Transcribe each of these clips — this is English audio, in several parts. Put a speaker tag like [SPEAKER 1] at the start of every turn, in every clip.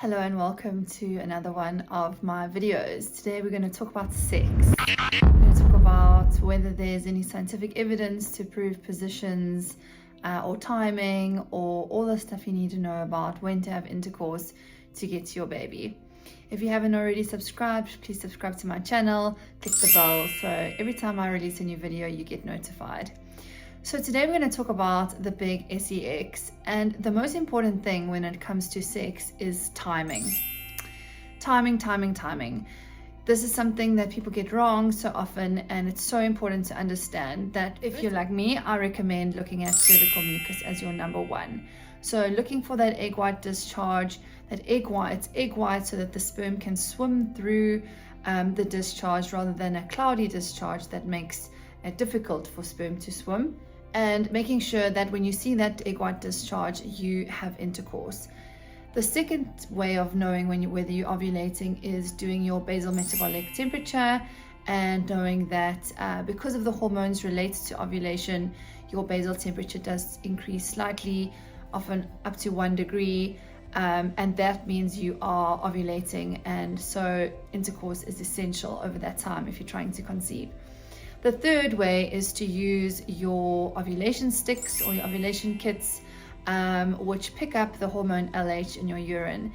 [SPEAKER 1] Hello and welcome to another one of my videos. Today we're going to talk about sex. We're going to talk about whether there's any scientific evidence to prove positions or timing or all the stuff you need to know about when to have intercourse to get to your baby. If you haven't already subscribed, please subscribe to my channel, click the bell so every time I release a new video you get notified. So today we're going to talk about the big sex, and the most important thing when it comes to sex is timing. Timing. This is something that people get wrong so often, and it's so important to understand that if you're like me, I recommend looking at cervical mucus as your number one. So looking for that egg white discharge, egg white so that the sperm can swim through the discharge rather than a cloudy discharge that makes it difficult for sperm to swim. And making sure that when you see that egg white discharge, you have intercourse. The second way of knowing whether you're ovulating is doing your basal metabolic temperature and knowing that because of the hormones related to ovulation, your basal temperature does increase slightly, often up to 1 degree, and that means you are ovulating, and so intercourse is essential over that time if you're trying to conceive. The third way is to use your ovulation sticks or your ovulation kits, which pick up the hormone LH in your urine.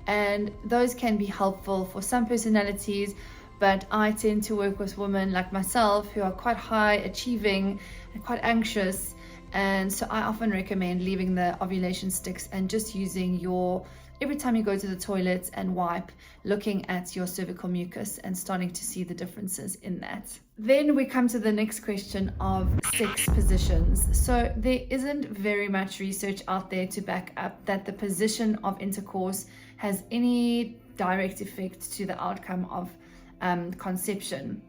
[SPEAKER 1] And those can be helpful for some personalities, but I tend to work with women like myself who are quite high achieving and quite anxious. And so I often recommend leaving the ovulation sticks and just using every time you go to the toilet and wipe, looking at your cervical mucus and starting to see the differences in that. Then we come to the next question of sex positions. So there isn't very much research out there to back up that the position of intercourse has any direct effect to the outcome of conception.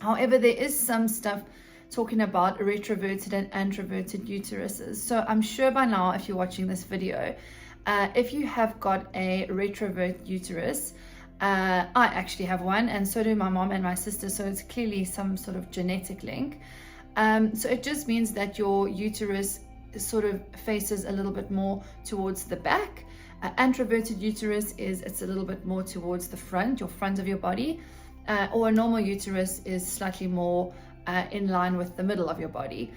[SPEAKER 1] However, there is some stuff talking about retroverted and anteroverted uteruses. So I'm sure by now, if you're watching this video, if you have got a retrovert uterus, I actually have one, and so do my mom and my sister, so it's clearly some sort of genetic link. So it just means that your uterus sort of faces a little bit more towards the back. Anteroverted uterus it's a little bit more towards the front, your front of your body, or a normal uterus is slightly more in line with the middle of your body.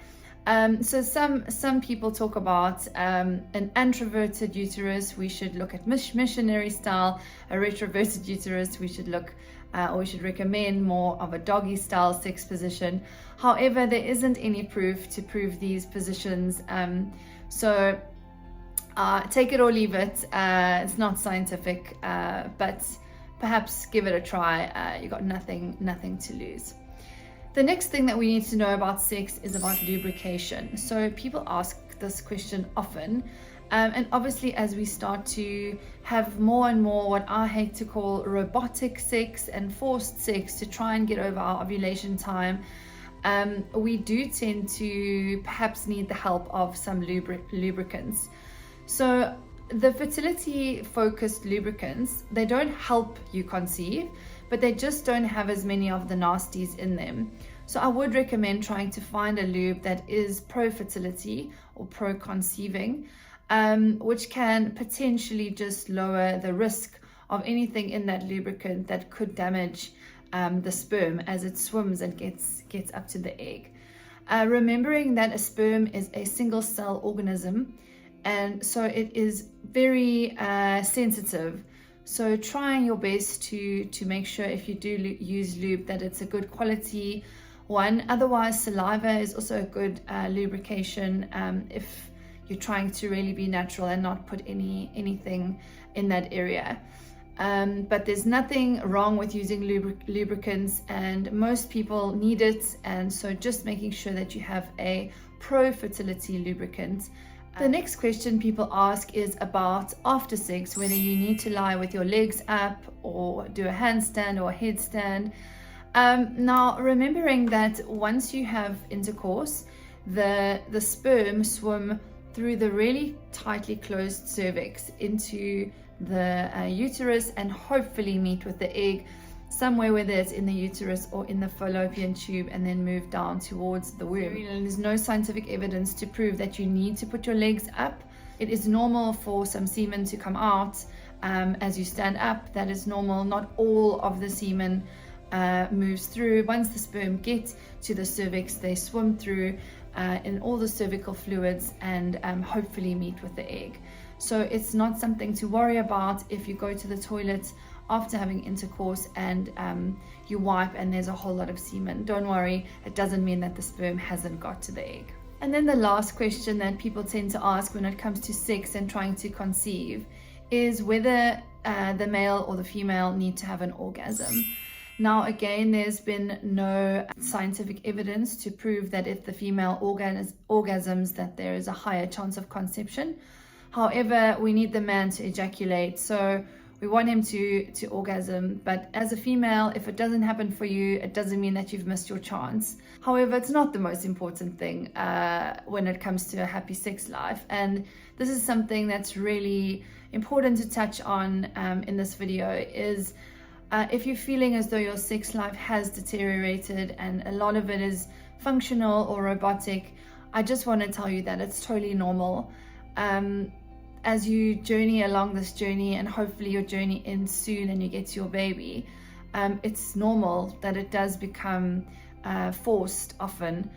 [SPEAKER 1] So some people talk about an anteroverted uterus, we should look at missionary style. A retroverted uterus, we should look or we should recommend more of a doggy style sex position. However, there isn't any proof to prove these positions, so take it or leave it. It's not scientific, but perhaps give it a try. You got nothing to lose. The next thing that we need to know about sex is about lubrication. So people ask this question often, and obviously as we start to have more and more what I hate to call robotic sex and forced sex to try and get over our ovulation time, we do tend to perhaps need the help of some lubricants. So the fertility focused lubricants, they don't help you conceive, but they just don't have as many of the nasties in them. So I would recommend trying to find a lube that is pro-fertility or pro-conceiving, which can potentially just lower the risk of anything in that lubricant that could damage the sperm as it swims and gets up to the egg. Remembering that a sperm is a single cell organism, and so it is very sensitive. So trying your best to make sure if you do use lube that it's a good quality one. Otherwise, saliva is also a good lubrication if you're trying to really be natural and not put anything in that area. But there's nothing wrong with using lubricants, and most people need it, and so just making sure that you have a pro-fertility lubricant. The next question people ask is about after sex, whether you need to lie with your legs up or do a handstand or a headstand. Now, remembering that once you have intercourse, the sperm swim through the really tightly closed cervix into the uterus and hopefully meet with the egg somewhere, whether it's in the uterus or in the fallopian tube, and then move down towards the womb. There's no scientific evidence to prove that you need to put your legs up. It is normal for some semen to come out as you stand up. That is normal. Not all of the semen moves through. Once the sperm get to the cervix, they swim through in all the cervical fluids and hopefully meet with the egg. So it's not something to worry about if you go to the toilet after having intercourse and you wipe and there's a whole lot of semen. Don't worry, it doesn't mean that the sperm hasn't got to the egg. And then the last question that people tend to ask when it comes to sex and trying to conceive is whether the male or the female need to have an orgasm. Now again, there's been no scientific evidence to prove that if the female orgasms that there is a higher chance of conception. However, we need the man to ejaculate, so we want him to orgasm. But as a female, if it doesn't happen for you, it doesn't mean that you've missed your chance. However, it's not the most important thing when it comes to a happy sex life. And this is something that's really important to touch on in this video is if you're feeling as though your sex life has deteriorated and a lot of it is functional or robotic, I just want to tell you that it's totally normal. As you journey along this journey, and hopefully your journey ends soon and you get to your baby, it's normal that it does become forced often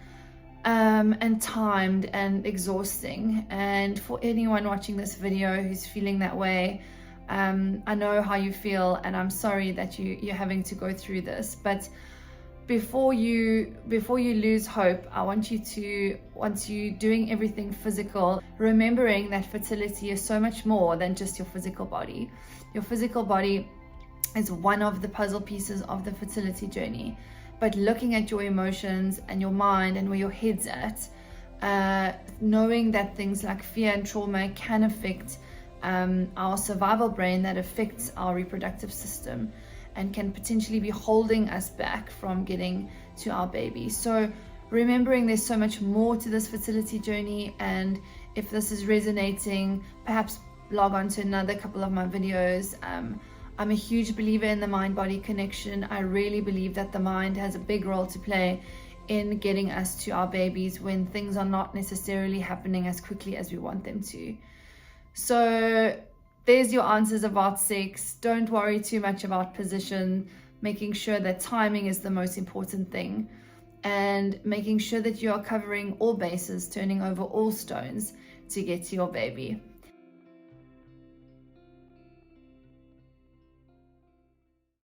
[SPEAKER 1] and timed and exhausting. And for anyone watching this video who's feeling that way, I know how you feel, and I'm sorry that you're having to go through this. But before you lose hope, I want you to, once you're doing everything physical, remembering that fertility is so much more than just your physical body. Your physical body is one of the puzzle pieces of the fertility journey, but looking at your emotions and your mind and where your head's at, knowing that things like fear and trauma can affect our survival brain, that affects our reproductive system and can potentially be holding us back from getting to our baby. So remembering there's so much more to this fertility journey, and if this is resonating, perhaps log on to another couple of my videos. I'm a huge believer in the mind-body connection. I really believe that the mind has a big role to play in getting us to our babies when things are not necessarily happening as quickly as we want them to. So there's your answers about sex. Don't worry too much about position, making sure that timing is the most important thing, and making sure that you are covering all bases, turning over all stones to get to your baby.